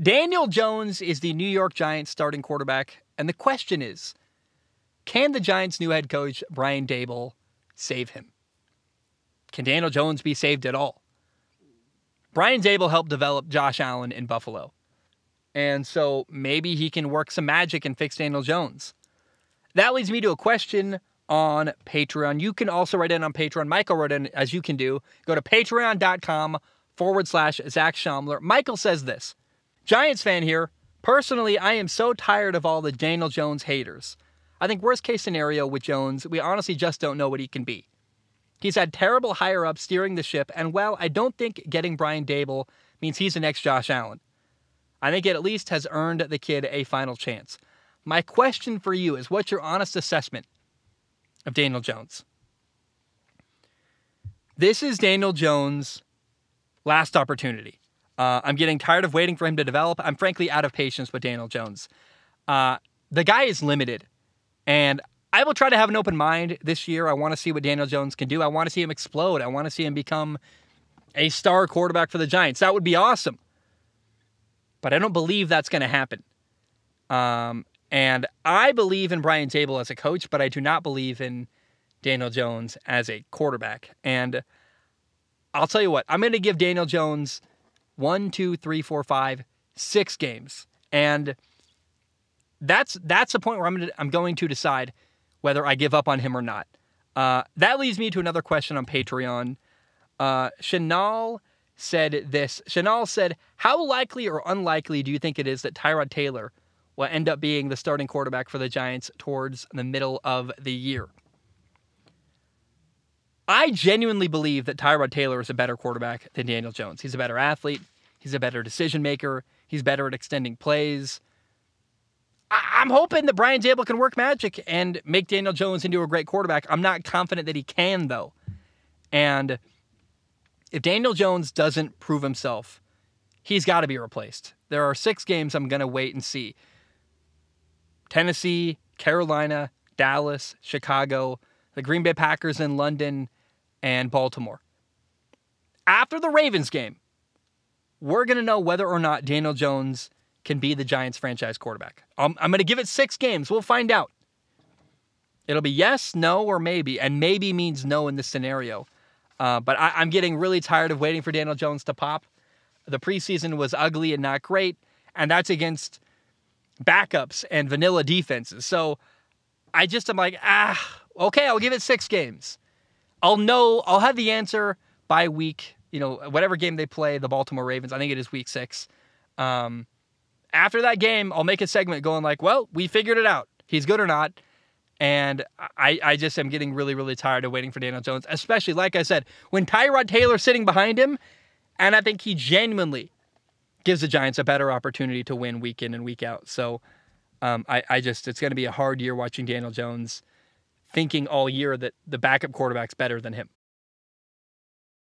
Daniel Jones is the New York Giants starting quarterback, and the question is, can the Giants' new head coach, Brian Daboll, save him? Can Daniel Jones be saved at all? Brian Daboll helped develop Josh Allen in Buffalo, and so maybe he can work some magic and fix Daniel Jones. That leads me to a question on Patreon. You can also write in on Patreon. Michael wrote in, as you can do. Go to patreon.com/Zach Schaumler. Michael says this, Giants fan here. Personally, I am so tired of all the Daniel Jones haters. I think worst case scenario with Jones, we honestly just don't know what he can be. He's had terrible higher-ups steering the ship, and well, I don't think getting Brian Daboll means he's the next Josh Allen. I think it at least has earned the kid a final chance. My question for you is, what's your honest assessment of Daniel Jones? This is Daniel Jones' last opportunity. I'm getting tired of waiting for him to develop. I'm frankly out of patience with Daniel Jones. The guy is limited, and I will try to have an open mind this year. I want to see what Daniel Jones can do. I want to see him explode. I want to see him become a star quarterback for the Giants. That would be awesome. But I don't believe that's going to happen. And I believe in Brian Daboll as a coach, but I do not believe in Daniel Jones as a quarterback. And I'll tell you what, I'm going to give Daniel Jones 1, 2, 3, 4, 5, 6 games. And that's the point where I'm going to decide whether I give up on him or not. That leads me to another question on Patreon. Chanel said this. Chanel said, how likely or unlikely do you think it is that Tyrod Taylor will end up being the starting quarterback for the Giants towards the middle of the year? I genuinely believe that Tyrod Taylor is a better quarterback than Daniel Jones. He's a better athlete. He's a better decision maker. He's better at extending plays. I'm hoping that Brian Daboll can work magic and make Daniel Jones into a great quarterback. I'm not confident that he can, though. And if Daniel Jones doesn't prove himself, he's got to be replaced. There are 6 games I'm going to wait and see. Tennessee, Carolina, Dallas, Chicago, the Green Bay Packers in London, and Baltimore. After the Ravens game, we're going to know whether or not Daniel Jones can be the Giants franchise quarterback. I'm going to give it 6 games. We'll find out. It'll be yes, no, or maybe. And maybe means no in this scenario. But I'm getting really tired of waiting for Daniel Jones to pop. The preseason was ugly and not great. And that's against backups and vanilla defenses. So I'm like, okay, I'll give it 6 games. I'll have the answer by week, whatever game they play, the Baltimore Ravens. I think it is week 6. After that game, I'll make a segment going like, well, we figured it out. He's good or not. And I just am getting really, really tired of waiting for Daniel Jones, especially, like I said, when Tyrod Taylor's sitting behind him, and I think he genuinely gives the Giants a better opportunity to win week in and week out. So it's going to be a hard year watching Daniel Jones, thinking all year that the backup quarterback's better than him.